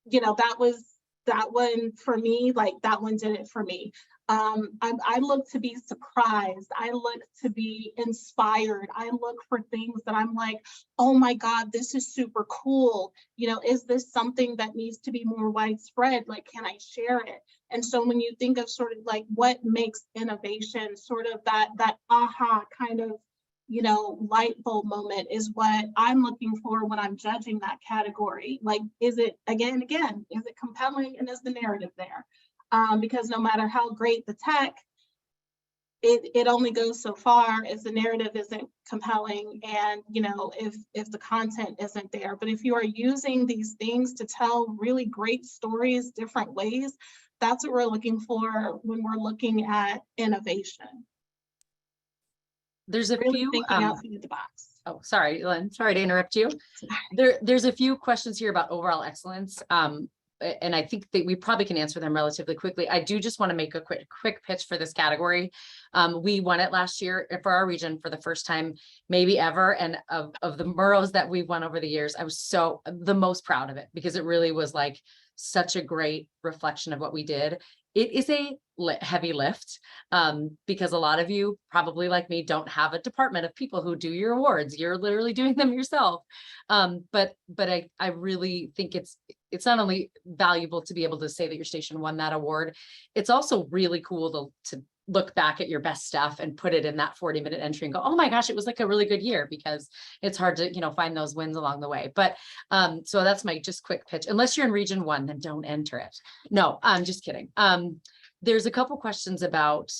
You know, that one for me, like that one did it for me. I look to be surprised. I look to be inspired. I look for things that I'm like, oh my God, this is super cool. You know, is this something that needs to be more widespread? Like, can I share it? And so when you think of sort of like what makes innovation, sort of that aha kind of, you know, light bulb moment is what I'm looking for when I'm judging that category. Like, is it, again, is it compelling, and is the narrative there? Because no matter how great the tech, it only goes so far as the narrative isn't compelling, and you know, if the content isn't there. But if you are using these things to tell really great stories different ways, that's what we're looking for when we're looking at innovation. There's a Really few thinking outside the box. Oh, sorry, Lynn, sorry to interrupt you. There's a few questions here about overall excellence. And I think that we probably can answer them relatively quickly. I do just want to make a quick pitch for this category. We won it last year for our region for the first time, maybe ever. And of the Murrows that we've won over the years, I was the most proud of it, because it really was like such a great reflection of what we did. It is a heavy lift, because a lot of you, probably like me, don't have a department of people who do your awards. You're literally doing them yourself. But I really think it's not only valuable to be able to say that your station won that award, it's also really cool to look back at your best stuff and put it in that 40-minute entry and go, oh my gosh, it was like a really good year, because it's hard to, you know, find those wins along the way. But so that's my just quick pitch. Unless you're in region 1, then don't enter it. No, I'm just kidding. There's a couple questions about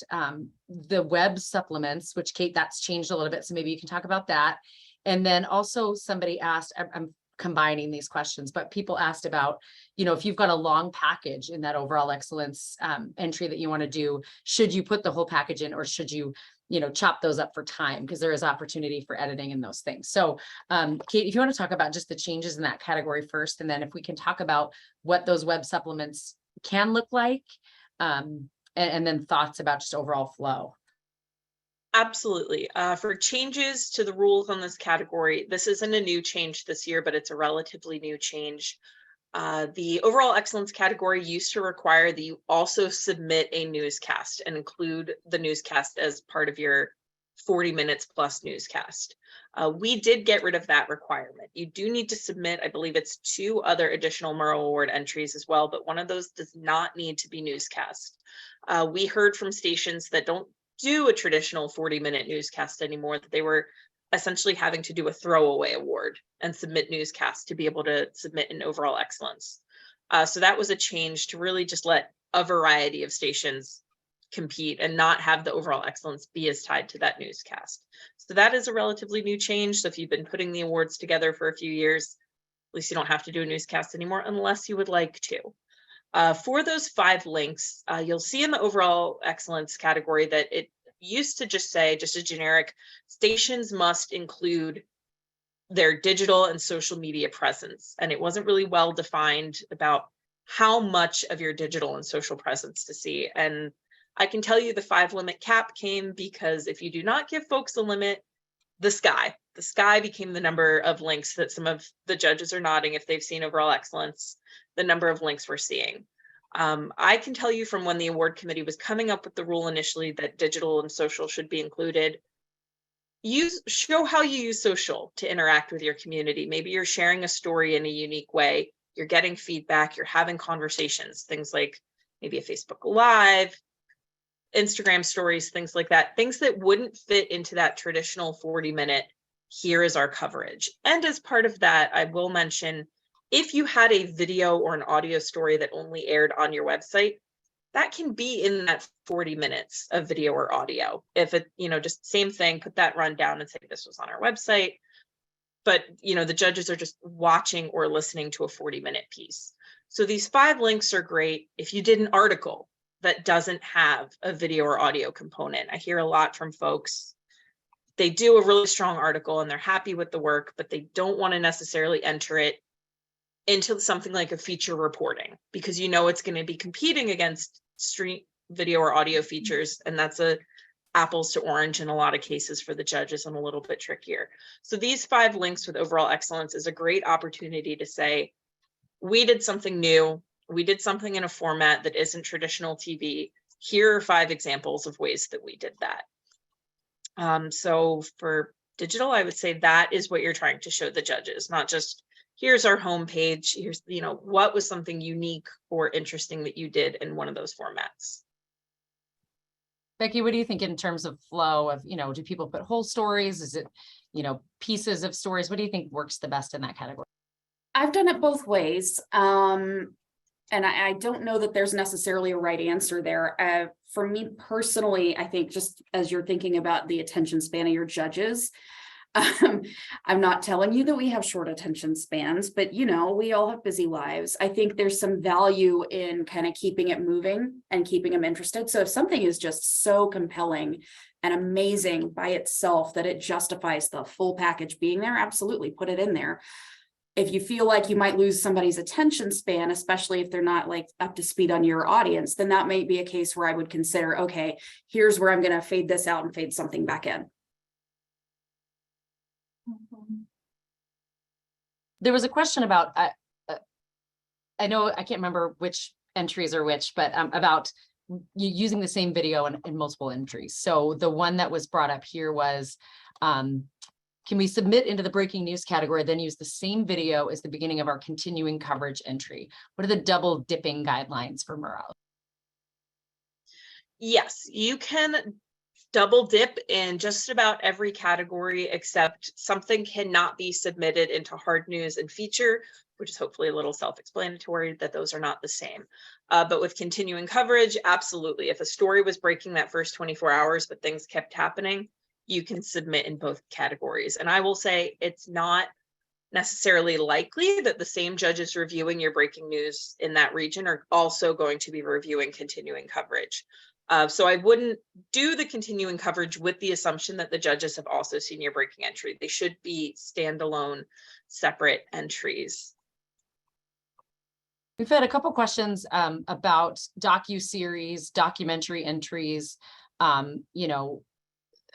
the web supplements, which Kate, that's changed a little bit. So maybe you can talk about that. And then also somebody asked, I'm combining these questions, but people asked about, you know, if you've got a long package in that overall excellence entry that you want to do, should you put the whole package in, or should you, you know, chop those up for time? Because there is opportunity for editing and those things. So Kate, if you want to talk about just the changes in that category first, and then if we can talk about what those web supplements can look like, and then thoughts about just overall flow. Absolutely. For changes to the rules on this category, this isn't a new change this year, but it's a relatively new change. The overall excellence category used to require that you also submit a newscast and include the newscast as part of your 40 minutes plus newscast. We did get rid of that requirement. You do need to submit, I believe it's 2 other additional Murrow Award entries as well, but one of those does not need to be newscast. We heard from stations that don't do a traditional 40-minute newscast anymore, that they were essentially having to do a throwaway award and submit newscasts to be able to submit an overall excellence. So that was a change to really just let a variety of stations compete and not have the overall excellence be as tied to that newscast. So that is a relatively new change. So if you've been putting the awards together for a few years, at least you don't have to do a newscast anymore unless you would like to. For those 5 links, you'll see in the overall excellence category that it used to just say, just a generic, stations must include their digital and social media presence. And it wasn't really well defined about how much of your digital and social presence to see. And I can tell you the 5 limit cap came because if you do not give folks a limit, the sky became the number of links that some of the judges are nodding if they've seen overall excellence, the number of links we're seeing. I can tell you from when the award committee was coming up with the rule initially that digital and social should be included. Show how you use social to interact with your community. Maybe you're sharing a story in a unique way. You're getting feedback, you're having conversations, things like maybe a Facebook Live, Instagram stories, things like that, things that wouldn't fit into that traditional 40-minute, here is our coverage. And as part of that, I will mention, if you had a video or an audio story that only aired on your website, that can be in that 40 minutes of video or audio. If it, just same thing, put that rundown and say this was on our website. But, the judges are just watching or listening to a 40-minute piece. So these 5 links are great. If you did an article that doesn't have a video or audio component, I hear a lot from folks. They do a really strong article and they're happy with the work, but they don't want to necessarily enter it into something like a feature reporting because it's going to be competing against street video or audio features, and that's a apples to orange in a lot of cases for the judges and a little bit trickier. So these 5 links with overall excellence is a great opportunity to say, we did something new, we did something in a format that isn't traditional TV. Here are 5 examples of ways that we did that. So for digital, I would say that is what you're trying to show the judges, not just here's our homepage, here's, what was something unique or interesting that you did in one of those formats. Becky, what do you think in terms of flow of, do people put whole stories? Is it, pieces of stories? What do you think works the best in that category? I've done it both ways. And I don't know that there's necessarily a right answer there. For me personally, I think just as you're thinking about the attention span of your judges, I'm not telling you that we have short attention spans, but we all have busy lives. I think there's some value in kind of keeping it moving and keeping them interested. So if something is just so compelling and amazing by itself that it justifies the full package being there, absolutely put it in there. If you feel like you might lose somebody's attention span, especially if they're not like up to speed on your audience, then that might be a case where I would consider, okay, here's where I'm going to fade this out and fade something back in. There was a question about, I know I can't remember which entries are which, but about using the same video in multiple entries. So the one that was brought up here was, can we submit into the breaking news category, then use the same video as the beginning of our continuing coverage entry? What are the double dipping guidelines for Murrow? Yes, you can double dip in just about every category, except something cannot be submitted into hard news and feature, which is hopefully a little self-explanatory that those are not the same. But with continuing coverage, absolutely. If a story was breaking that first 24 hours, but things kept happening, you can submit in both categories. And I will say it's not necessarily likely that the same judges reviewing your breaking news in that region are also going to be reviewing continuing coverage. So I wouldn't do the continuing coverage with the assumption that the judges have also seen your breaking entry. They should be standalone, separate entries. We've had a couple questions about docuseries, documentary entries.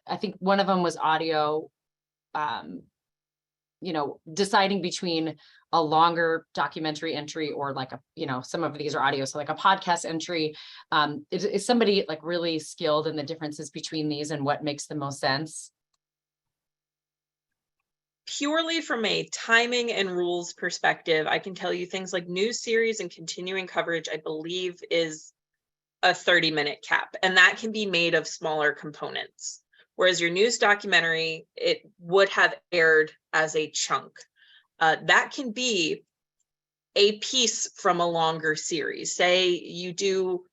I think one of them was audio, deciding between a longer documentary entry or like some of these are audio. So like a podcast entry, is somebody like really skilled in the differences between these and what makes the most sense? Purely from a timing and rules perspective, I can tell you things like news series and continuing coverage, I believe is a 30-minute cap, and that can be made of smaller components. Whereas your news documentary, it would have aired as a chunk. That can be a piece from a longer series. Say you do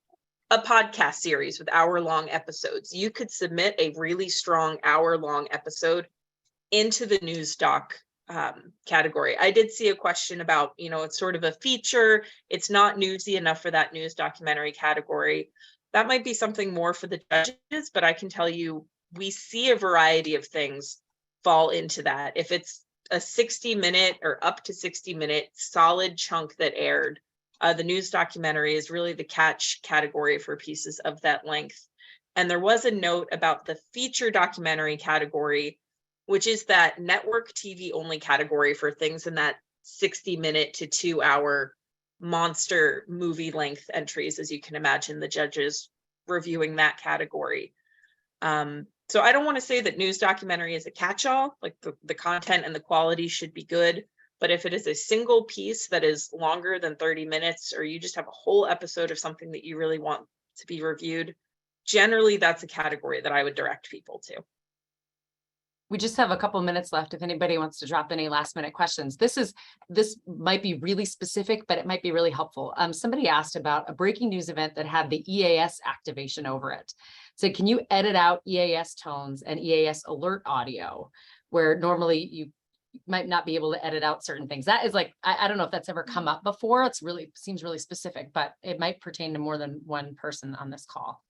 a podcast series with hour-long episodes. You could submit a really strong hour-long episode into the news doc category. I did see a question about, it's sort of a feature. It's not newsy enough for that news documentary category. That might be something more for the judges, but I can tell you, we see a variety of things fall into that. If it's a 60-minute or up to 60-minute solid chunk that aired, The news documentary is really the catch category for pieces of that length. And there was a note about the feature documentary category, which is that network TV only category for things in that 60-minute to 2-hour monster movie length entries, as you can imagine, the judges reviewing that category. So I don't want to say that news documentary is a catch-all, like the content and the quality should be good. But if it is a single piece that is longer than 30 minutes, or you just have a whole episode of something that you really want to be reviewed, generally that's a category that I would direct people to. We just have a couple minutes left if anybody wants to drop any last minute questions. This might be really specific, but it might be really helpful. Somebody asked about a breaking news event that had the EAS activation over it. So can you edit out EAS tones and EAS alert audio, where normally you might not be able to edit out certain things? That is like, I don't know if that's ever come up before. It's really seems really specific, but it might pertain to more than one person on this call.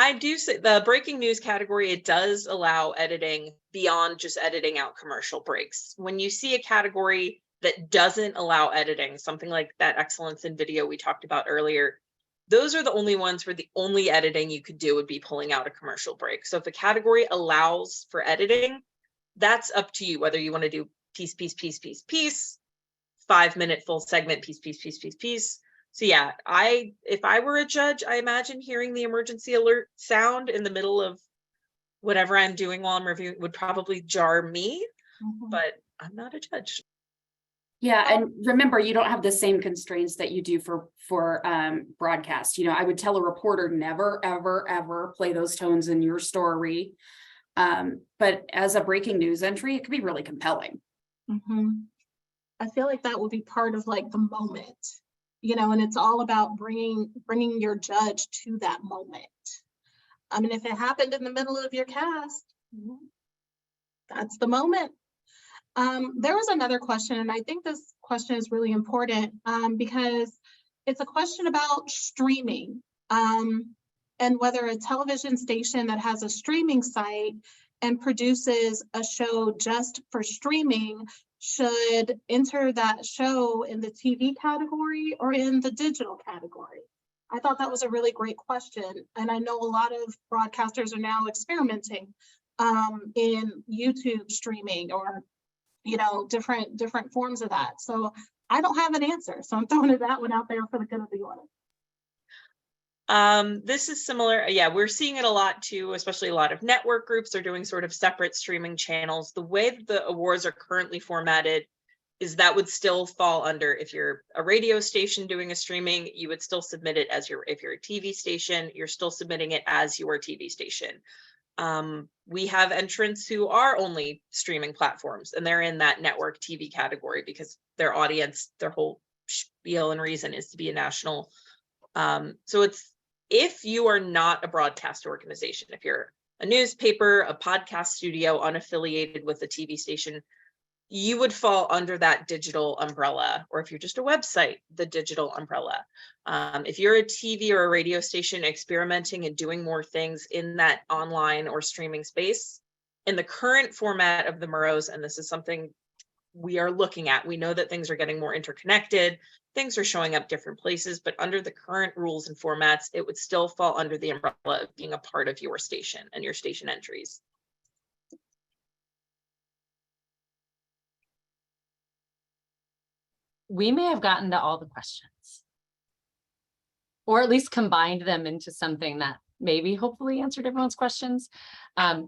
I do say the breaking news category, it does allow editing beyond just editing out commercial breaks. When you see a category that doesn't allow editing, something like that excellence in video we talked about earlier, those are the only ones where the only editing you could do would be pulling out a commercial break. So if a category allows for editing, that's up to you, whether you want to do piece, 5-minute full segment, piece. So yeah, if I were a judge, I imagine hearing the emergency alert sound in the middle of whatever I'm doing while I'm reviewing would probably jar me, but I'm not a judge. Yeah, and remember, you don't have the same constraints that you do for broadcast. You know, I would tell a reporter never, ever play those tones in your story. But as a breaking news entry, it could be really compelling. I feel like that would be part of like the moment, you know, and it's all about bringing your judge to that moment. I mean, if it happened in the middle of your cast, that's the moment. There was another question, and I think this question is really important because it's a question about streaming and whether a television station that has a streaming site and produces a show just for streaming should enter that show in the TV category or in the digital category. I thought that was a really great question. And I know a lot of broadcasters are now experimenting in YouTube streaming or, you know, different forms of that. So I don't have an answer. So I'm throwing that one out there for the good of the audience. This is similar. Yeah, we're seeing it a lot too, especially a lot of network groups are doing sort of separate streaming channels. The way that the awards are currently formatted is that would still fall under, if you're a radio station doing a streaming, you would still submit it as if you're a TV station, you're still submitting it as your TV station. We have entrants who are only streaming platforms, and they're in that network TV category because their audience, their whole spiel and reason is to be a national. So it's, if you are not a broadcast organization, if you're a newspaper, a podcast studio, unaffiliated with a TV station, you would fall under that digital umbrella. Or if you're just a website, the digital umbrella. If you're a TV or a radio station experimenting and doing more things in that online or streaming space, in the current format of the Murrows, and this is something we are looking at, we know that things are getting more interconnected, things are showing up different places, but under the current rules and formats, it would still fall under the umbrella of being a part of your station and your station entries. We may have gotten to all the questions, or at least combined them into something that maybe hopefully answered everyone's questions.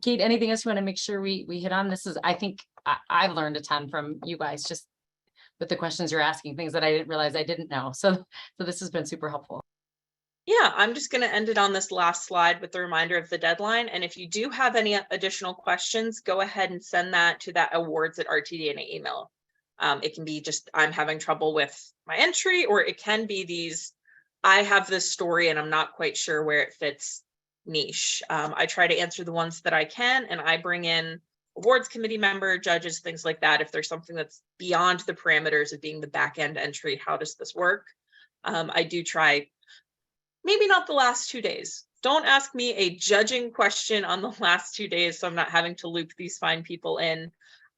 Kate, anything else you want to make sure we hit on? This is, I think I've learned a ton from you guys just with the questions you're asking, things that I didn't realize I didn't know. So this has been super helpful. Yeah, I'm just going to end it on this last slide with the reminder of the deadline. And if you do have any additional questions, go ahead and send that to that awards@RTDNA email. It can be just, I'm having trouble with my entry, or it can be these, I have this story and I'm not quite sure where it fits niche. I try to answer the ones that I can, and I bring in awards committee member, judges, things like that. If there's something that's beyond the parameters of being the back end entry, how does this work? I do try, maybe not the last 2 days. Don't ask me a judging question on the last 2 days, so I'm not having to loop these fine people in.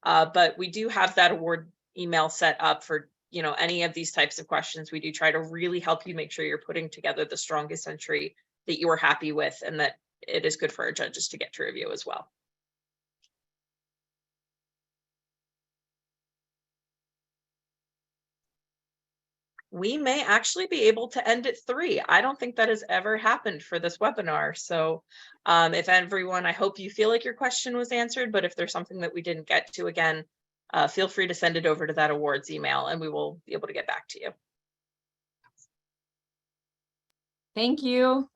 But we do have that award email set up for, you know, any of these types of questions, we do try to really help you make sure you're putting together the strongest entry that you are happy with and that it is good for our judges to get to review as well. We may actually be able to end at 3. I don't think that has ever happened for this webinar. So if everyone, I hope you feel like your question was answered, but if there's something that we didn't get to, again, feel free to send it over to that awards email and we will be able to get back to you. Thank you.